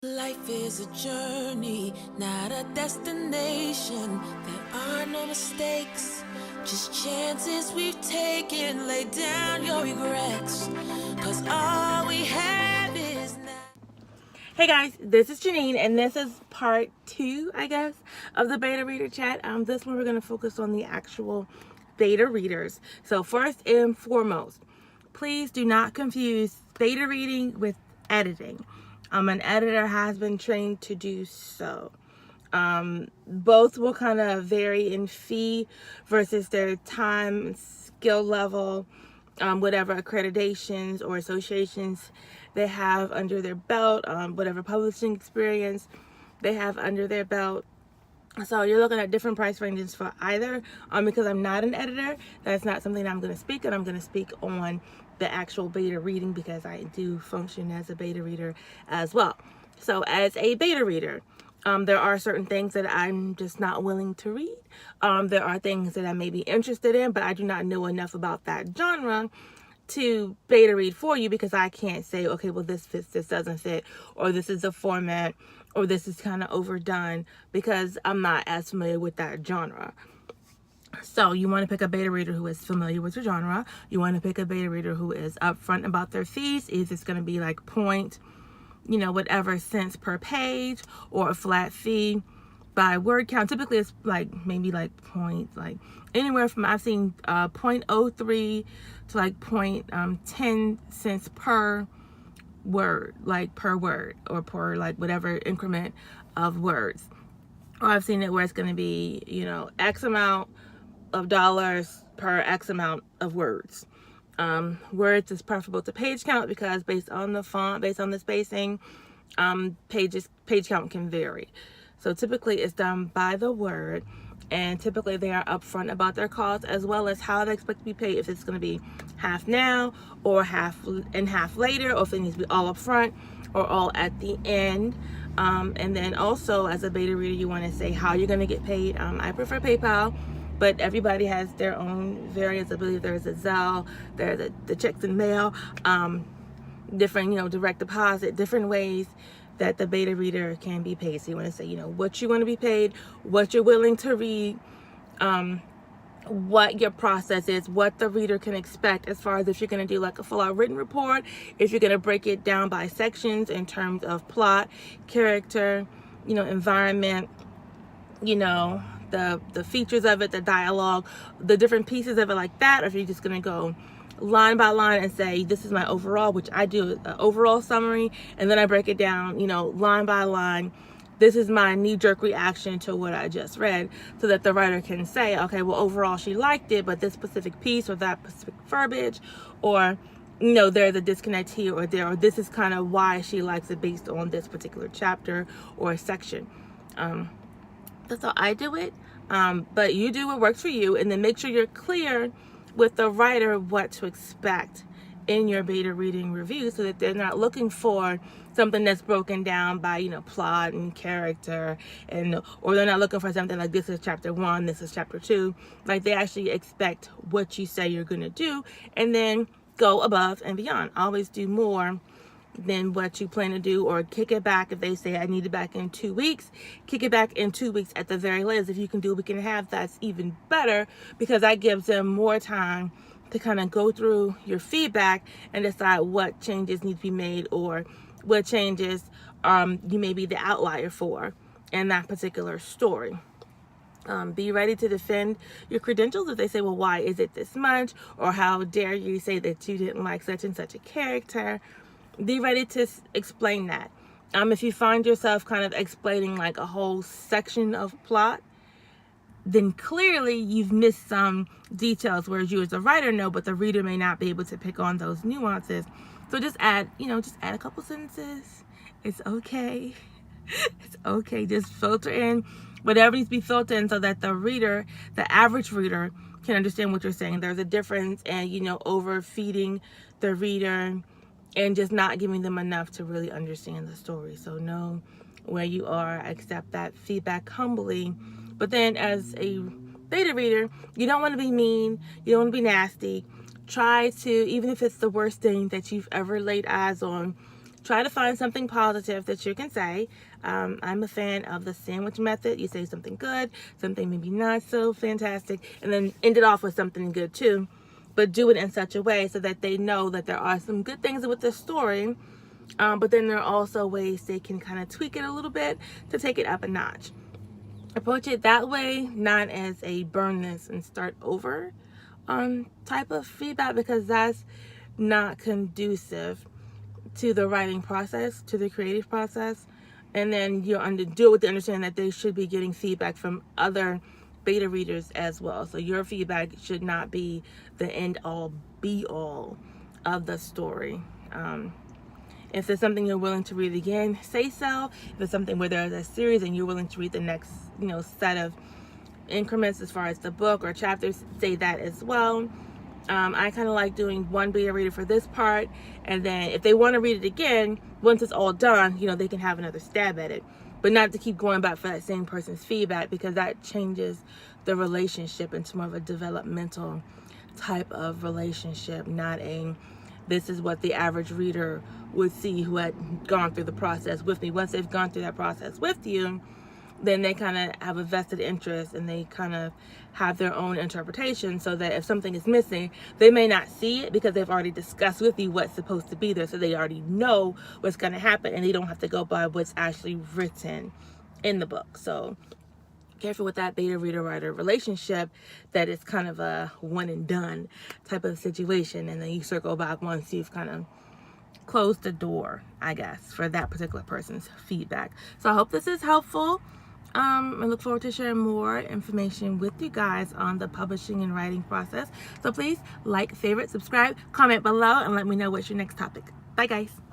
Life is a journey, not a destination. There are no mistakes, just chances we've taken. Lay down your regrets, cause all we have is now. Hey guys, this is Janine, and this is part 2, I guess, of the beta reader chat. This one we're going to focus on the actual beta readers. So first and foremost, please do not confuse beta reading with editing. An editor has been trained to do so. Both will kind of vary in fee versus their time, skill level, whatever accreditations or associations they have under their belt, whatever publishing experience they have under their belt. So you're looking at different price ranges for either. Because I'm not an editor, that's not something I'm going to speak on. I'm going to speak on the actual beta reading because I do function as a beta reader as well. So as a beta reader, there are certain things that I'm just not willing to read. There are things that I may be interested in, but I do not know enough about that genre to beta read for you, because I can't say, okay, well, this fits, this doesn't fit, or this is the format, or this is kind of overdone, because I'm not as familiar with that genre. So you want to pick a beta reader who is familiar with your genre. You want to pick a beta reader who is upfront about their fees. Is it's going to be like point, whatever cents per page, or a flat fee by word count. Typically it's like maybe like point, like anywhere from, I've seen 0.03 to like 10 cents per word, like per word, or per like whatever increment of words. Or I've seen it where it's going to be, X amount of dollars per X amount of words. Words is preferable to page count because based on the font, based on the spacing, page count can vary. So typically it's done by the word, and typically they are upfront about their costs as well as how they expect to be paid. If it's going to be half now or half later, or if it needs to be all upfront or all at the end. And then also as a beta reader, you want to say how you're going to get paid. I prefer PayPal, but everybody has their own variants. I believe there's a Zelle, there's the checks in mail, different, direct deposit, different ways that the beta reader can be paid. So you want to say, what you want to be paid, what you're willing to read, what your process is, what the reader can expect as far as if you're going to do like a full-out written report, if you're going to break it down by sections in terms of plot, character, environment, the features of it, the dialogue, the different pieces of it like that, or if you're just going to go line by line and say, this is my overall, which I do an overall summary, and then I break it down, line by line. This is my knee-jerk reaction to what I just read, so that the writer can say, okay, well, overall she liked it, but this specific piece or that specific verbiage, or there's a disconnect here or there, or this is kind of why she likes it based on this particular chapter or section. That's how I do it. But you do what works for you, and then make sure you're clear with the writer what to expect in your beta reading review, so that they're not looking for something that's broken down by plot and character, or they're not looking for something like this is chapter 1, this is chapter 2. Like, they actually expect what you say you're going to do, and then go above and beyond. Always do more than what you plan to do, or kick it back. If they say I need it back in 2 weeks, kick it back in 2 weeks at the very latest. If you can do a week and a half, that's even better, because that gives them more time to kind of go through your feedback and decide what changes need to be made, or what changes you may be the outlier for in that particular story. Be ready to defend your credentials if they say, well, why is it this much, or how dare you say that you didn't like such and such a character. Be ready to explain that. If you find yourself kind of explaining like a whole section of plot, then clearly you've missed some details, whereas you as a writer know, but the reader may not be able to pick on those nuances. So just add a couple sentences. It's okay. It's okay. Just filter in whatever needs to be filtered in, so that the reader, the average reader, can understand what you're saying. There's a difference in, overfeeding the reader and just not giving them enough to really understand the story. So know where you are, accept that feedback humbly. But then as a beta reader, you don't want to be mean, you don't want to be nasty. Try to, even if it's the worst thing that you've ever laid eyes on, try to find something positive that you can say. I'm a fan of the sandwich method. You say something good, something maybe not so fantastic, and then end it off with something good too. But do it in such a way so that they know that there are some good things with the story, but then there are also ways they can kind of tweak it a little bit to take it up a notch. Approach it that way, not as a burn this and start over type of feedback, because that's not conducive to the writing process, to the creative process. And then you do it with the understanding that they should be getting feedback from other beta readers as well. So your feedback should not be the end all be all of the story. If there's something you're willing to read again, say so. If it's something where there's a series and you're willing to read the next, set of increments as far as the book or chapters, say that as well. I kind of like doing one beta reader for this part, and then if they want to read it again, once it's all done, they can have another stab at it. But not to keep going back for that same person's feedback, because that changes the relationship into more of a developmental type of relationship, not a this is what the average reader would see who had gone through the process with me. Once they've gone through that process with you, then they kind of have a vested interest and they kind of have their own interpretation, so that if something is missing, they may not see it because they've already discussed with you what's supposed to be there. So they already know what's going to happen and they don't have to go by what's actually written in the book. So careful with that beta reader writer relationship, that it's kind of a one and done type of situation, and then you circle back once you've kind of closed the door, I guess, for that particular person's feedback. So I hope this is helpful. I look forward to sharing more information with you guys on the publishing and writing process. So please like, favorite, subscribe, comment below, and let me know what's your next topic. Bye guys.